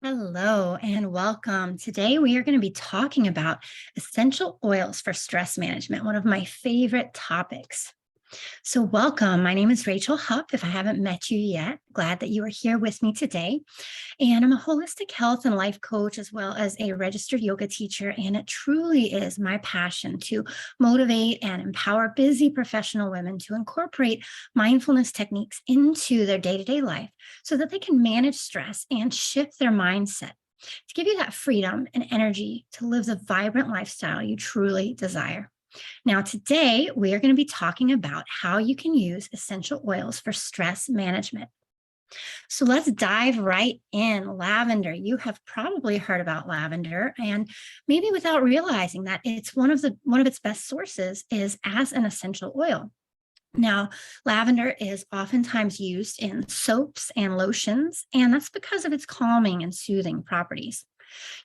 Hello and welcome. Today we are going to be talking about essential oils for stress management, one of my favorite topics. So, welcome. My name is Rachel Hupp. If I haven't met you yet, glad that you are here with me today. And I'm a holistic health and life coach, as well as a registered yoga teacher. And it truly is my passion to motivate and empower busy professional women to incorporate mindfulness techniques into their day to day life so that they can manage stress and shift their mindset to give you that freedom and energy to live the vibrant lifestyle you truly desire. Now, today we are going to be talking about how you can use essential oils for stress management. So let's dive right in. Lavender. You have probably heard about lavender, and maybe without realizing that it's one of its best sources is as an essential oil. Now, lavender is oftentimes used in soaps and lotions, and that's because of its calming and soothing properties.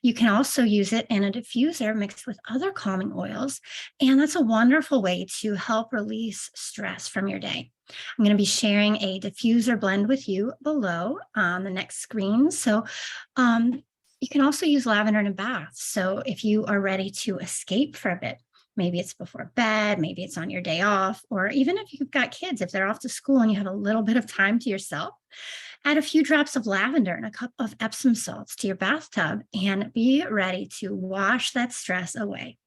You can also use it in a diffuser mixed with other calming oils, and that's a wonderful way to help release stress from your day. I'm going to be sharing a diffuser blend with you below on the next screen. Um, you can also use lavender in a bath. So, if you are ready to escape for a bit, maybe it's before bed, maybe it's on your day off, or even if you've got kids, if they're off to school and you have a little bit of time to yourself, add a few drops of lavender and a cup of Epsom salts to your bathtub and be ready to wash that stress away.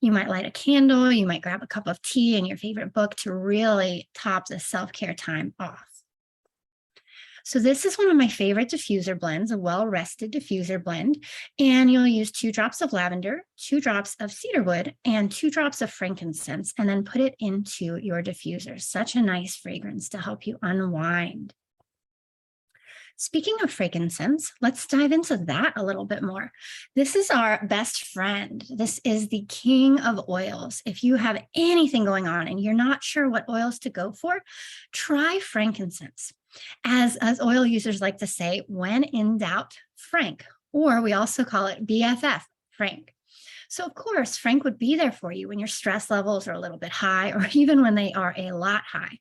You might light a candle, you might grab a cup of tea and your favorite book to really top the self care time off. So, this is one of my favorite diffuser blends, a well rested diffuser blend. And you'll use 2 drops of lavender, 2 drops of cedarwood, and 2 drops of frankincense, and then put it into your diffuser. Such a nice fragrance to help you unwind. Speaking of frankincense, let's dive into that a little bit more. This is our best friend. This is the king of oils. If you have anything going on and you're not sure what oils to go for, try frankincense. As oil users like to say, when in doubt, Frank, or we also call it BFF, Frank. So, of course, Frank would be there for you when your stress levels are a little bit high or even when they are a lot high.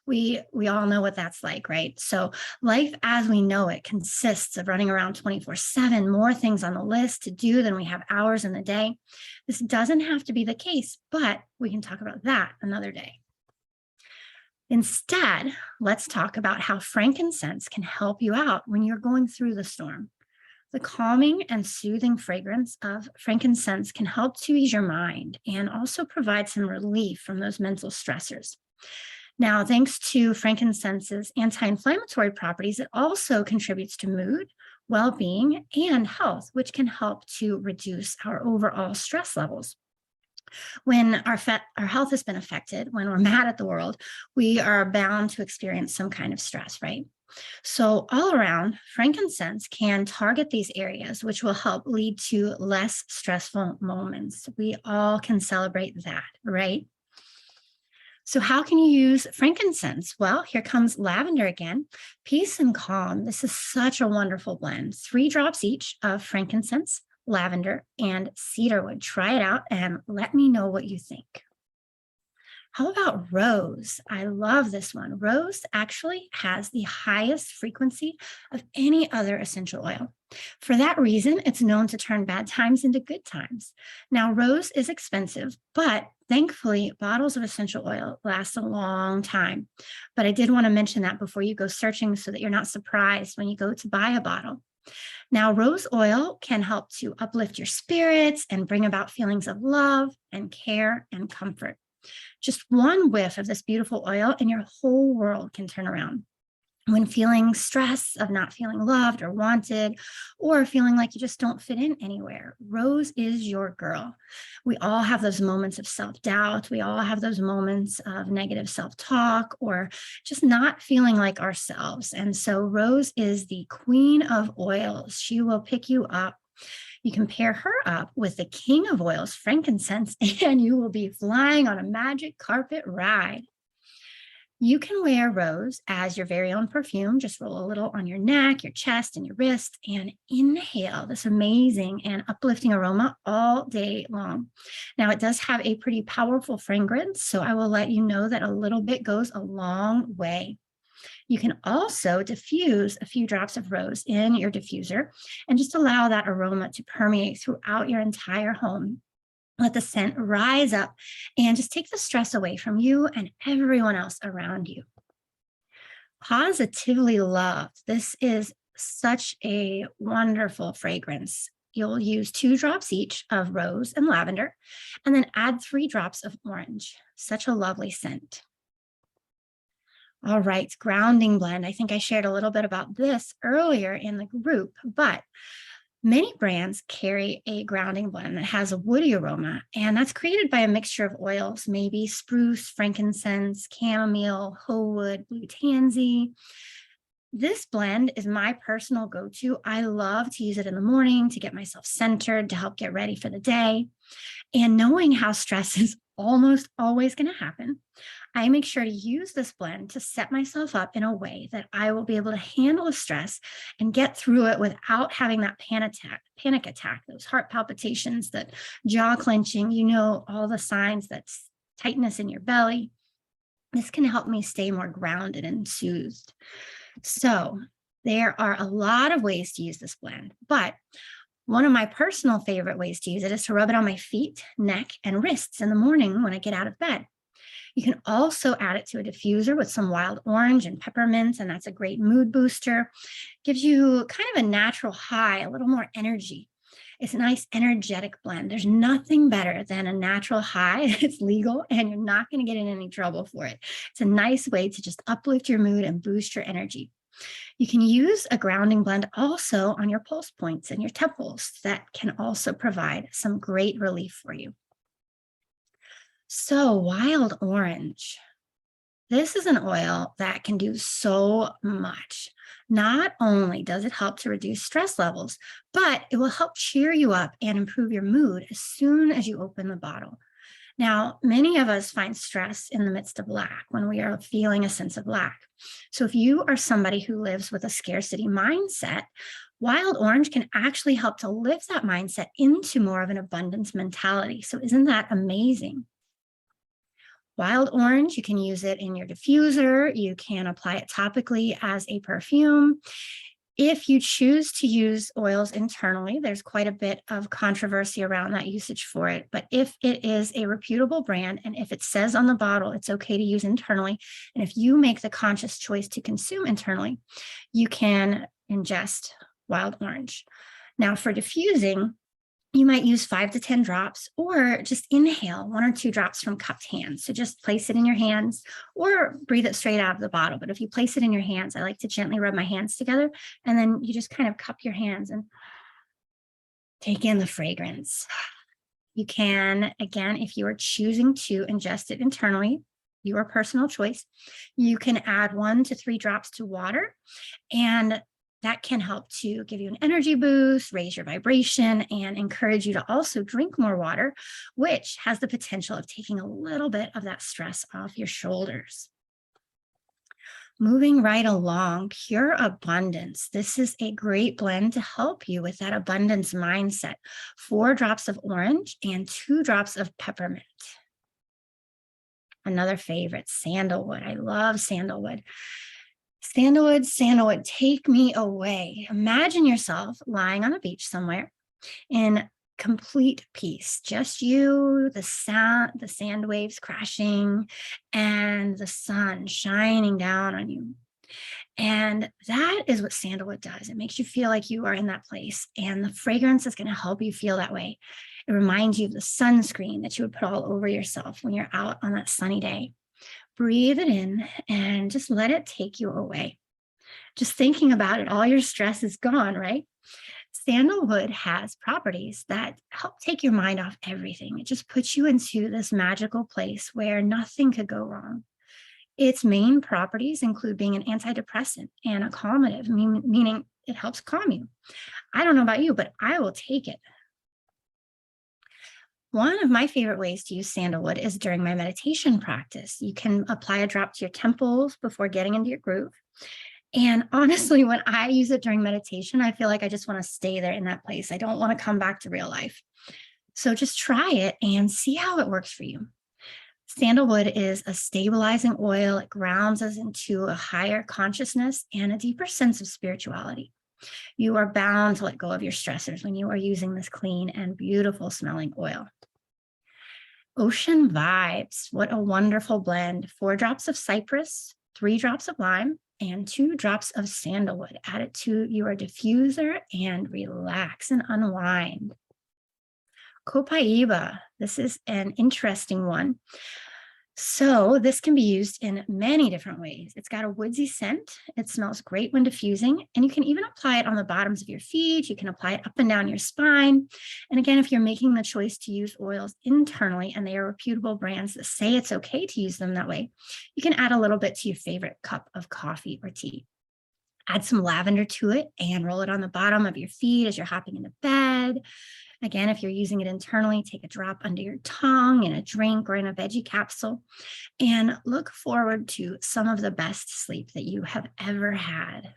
We all know what that's like, right? So life as we know it consists of running around 24/7, more things on the list to do than we have hours in the day. This doesn't have to be the case, but we can talk about that another day. Instead, let's talk about how frankincense can help you out when you're going through the storm. The calming and soothing fragrance of frankincense can help to ease your mind and also provide some relief from those mental stressors. Now, thanks to frankincense's anti inflammatory properties, it also contributes to mood, well being, and health, which can help to reduce our overall stress levels. When our health has been affected, when we're mad at the world, we are bound to experience some kind of stress, right? So, all around, frankincense can target these areas, which will help lead to less stressful moments. We all can celebrate that, right? So, how can you use frankincense? Well, here comes lavender again. Peace and calm. This is such a wonderful blend. 3 drops each of frankincense, lavender, and cedarwood. Try it out and let me know what you think. How about rose? I love this one. Rose actually has the highest frequency of any other essential oil. For that reason, it's known to turn bad times into good times. Now, rose is expensive, but thankfully, bottles of essential oil last a long time. But I did want to mention that before you go searching so that you're not surprised when you go to buy a bottle. Now, rose oil can help to uplift your spirits and bring about feelings of love and care and comfort. Just one whiff of this beautiful oil, and your whole world can turn around. When feeling stress of not feeling loved or wanted, or feeling like you just don't fit in anywhere, rose is your girl. We all have those moments of self doubt. We all have those moments of negative self talk or just not feeling like ourselves. And so, rose is the queen of oils. She will pick you up. You can pair her up with the king of oils, frankincense, and you will be flying on a magic carpet ride. You can wear rose as your very own perfume. Just roll a little on your neck, your chest, and your wrist, and inhale this amazing and uplifting aroma all day long. Now, it does have a pretty powerful fragrance, so I will let you know that a little bit goes a long way. You can also diffuse a few drops of rose in your diffuser and just allow that aroma to permeate throughout your entire home. Let the scent rise up and just take the stress away from you and everyone else around you. Positively loved. This is such a wonderful fragrance. You'll use 2 drops each of rose and lavender, and then add 3 drops of orange. Such a lovely scent. All right, grounding blend. I think I shared a little bit about this earlier in the group, but many brands carry a grounding blend that has a woody aroma, and that's created by a mixture of oils, maybe spruce, frankincense, chamomile, whole wood, blue tansy. This blend is my personal go-to. I love to use it in the morning to get myself centered, to help get ready for the day. And knowing how stress is almost always going to happen, I make sure to use this blend to set myself up in a way that I will be able to handle the stress and get through it without having that panic attack, those heart palpitations, that jaw clenching, all the signs, that's tightness in your belly. This can help me stay more grounded and soothed. So there are a lot of ways to use this blend, but one of my personal favorite ways to use it is to rub it on my feet, neck, and wrists in the morning when I get out of bed. You can also add it to a diffuser with some wild orange and peppermint, and that's a great mood booster. Gives you kind of a natural high, a little more energy. It's a nice energetic blend. There's nothing better than a natural high. It's legal and you're not going to get in any trouble for it. It's a nice way to just uplift your mood and boost your energy. You can use a grounding blend also on your pulse points and your temples. That can also provide some great relief for you. So wild orange. This is an oil that can do so much. Not only does it help to reduce stress levels, but it will help cheer you up and improve your mood as soon as you open the bottle. Now, many of us find stress in the midst of lack when we are feeling a sense of lack. So if you are somebody who lives with a scarcity mindset, wild orange can actually help to lift that mindset into more of an abundance mentality. So isn't that amazing? Wild orange, you can use it in your diffuser. You can apply it topically as a perfume. If you choose to use oils internally, there's quite a bit of controversy around that usage for it. But if it is a reputable brand and if it says on the bottle it's okay to use internally, and if you make the conscious choice to consume internally, you can ingest wild orange. Now, for diffusing, you might use 5 to 10 drops or just inhale 1 or 2 drops from cupped hands. So just place it in your hands or breathe it straight out of the bottle. But if you place it in your hands, I like to gently rub my hands together and then you just kind of cup your hands and take in the fragrance. You can, again, if you are choosing to ingest it internally, your personal choice, you can add 1 to 3 drops to water, and that can help to give you an energy boost, raise your vibration, and encourage you to also drink more water, which has the potential of taking a little bit of that stress off your shoulders. Moving right along, Pure Abundance. This is a great blend to help you with that abundance mindset. 4 drops of orange and 2 drops of peppermint. Another favorite, sandalwood. I love sandalwood. Sandalwood, take me away. Imagine yourself lying on a beach somewhere in complete peace. Just you, the sand waves crashing, and the sun shining down on you. And that is what sandalwood does. It makes you feel like you are in that place. And the fragrance is going to help you feel that way. It reminds you of the sunscreen that you would put all over yourself when you're out on that sunny day. Breathe it in and just let it take you away. Just thinking about it, all your stress is gone, right? Sandalwood has properties that help take your mind off everything. It just puts you into this magical place where nothing could go wrong. Its main properties include being an antidepressant and a calmative, meaning it helps calm you. I don't know about you, but I will take it. One of my favorite ways to use sandalwood is during my meditation practice. You can apply a drop to your temples before getting into your groove. And honestly, when I use it during meditation, I feel like I just want to stay there in that place. I don't want to come back to real life. So just try it and see how it works for you. Sandalwood is a stabilizing oil. It grounds us into a higher consciousness and a deeper sense of spirituality. You are bound to let go of your stressors when you are using this clean and beautiful smelling oil. Ocean Vibes. What a wonderful blend. 4 drops of cypress, 3 drops of lime, and 2 drops of sandalwood. Add it to your diffuser and relax and unwind. Copaiba. This is an interesting one. So this can be used in many different ways. It's got a woodsy scent. It smells great when diffusing, and you can even apply it on the bottoms of your feet. You can apply it up and down your spine. And again, if you're making the choice to use oils internally and they are reputable brands that say it's okay to use them that way, you can add a little bit to your favorite cup of coffee or tea. Add some lavender to it and roll it on the bottom of your feet as you're hopping into bed. Again, if you're using it internally, take a drop under your tongue in a drink or in a veggie capsule, and look forward to some of the best sleep that you have ever had.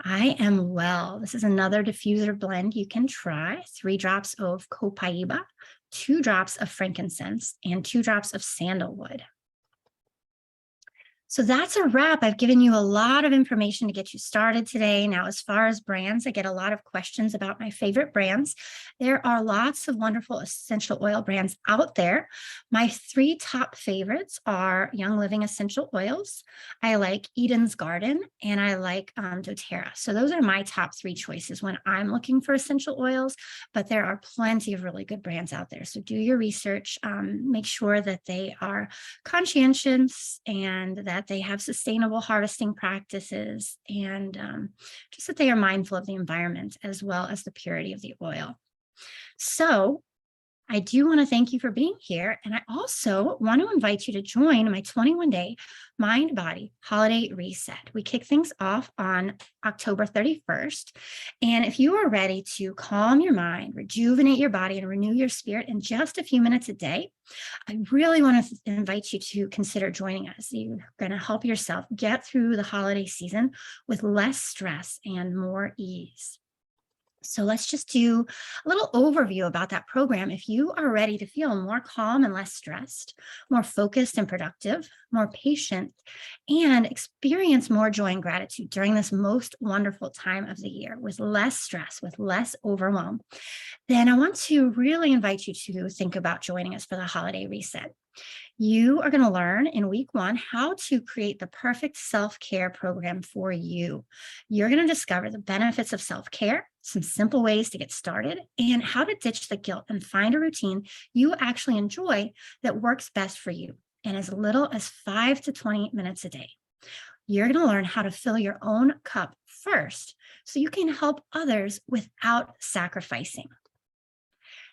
I Am Well. This is another diffuser blend you can try. 3 drops of copaiba, 2 drops of frankincense, and 2 drops of sandalwood. So that's a wrap. I've given you a lot of information to get you started today. Now, as far as brands, I get a lot of questions about my favorite brands. There are lots of wonderful essential oil brands out there. My 3 top favorites are Young Living Essential Oils. I like Eden's Garden, and I like doTERRA. So those are my top 3 choices when I'm looking for essential oils, but there are plenty of really good brands out there. So do your research, make sure that they are conscientious and that they have sustainable harvesting practices, and just that they are mindful of the environment as well as the purity of the oil. So I do want to thank you for being here. And I also want to invite you to join my 21-day Mind Body Holiday Reset. We kick things off on October 31st. And if you are ready to calm your mind, rejuvenate your body, and renew your spirit in just a few minutes a day, I really want to invite you to consider joining us. You're going to help yourself get through the holiday season with less stress and more ease. So let's just do a little overview about that program. If you are ready to feel more calm and less stressed, more focused and productive, more patient, and experience more joy and gratitude during this most wonderful time of the year with less stress, with less overwhelm, then I want to really invite you to think about joining us for the holiday reset. You are going to learn in week 1 how to create the perfect self-care program for you. You're going to discover the benefits of self-care, some simple ways to get started, and how to ditch the guilt and find a routine you actually enjoy that works best for you in as little as 5 to 20 minutes a day. You're going to learn how to fill your own cup first so you can help others without sacrificing.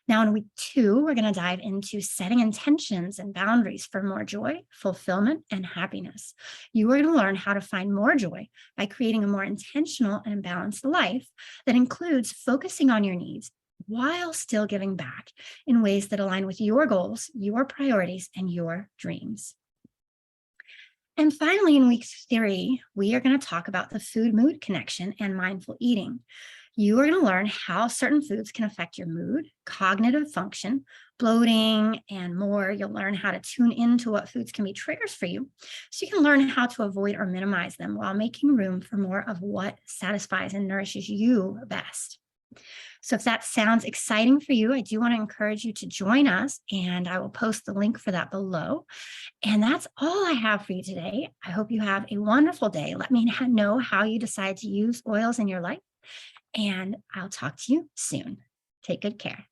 Now, in week 2, we're going to dive into setting intentions and boundaries for more joy, fulfillment, and happiness. You are going to learn how to find more joy by creating a more intentional and balanced life that includes focusing on your needs while still giving back in ways that align with your goals, your priorities, and your dreams. And finally, in week 3, we are going to talk about the food-mood connection and mindful eating. You are going to learn how certain foods can affect your mood, cognitive function, bloating, and more. You'll learn how to tune into what foods can be triggers for you, so you can learn how to avoid or minimize them while making room for more of what satisfies and nourishes you best. So if that sounds exciting for you, I do want to encourage you to join us, and I will post the link for that below. And that's all I have for you today. I hope you have a wonderful day. Let me know how you decide to use oils in your life, and I'll talk to you soon. Take good care.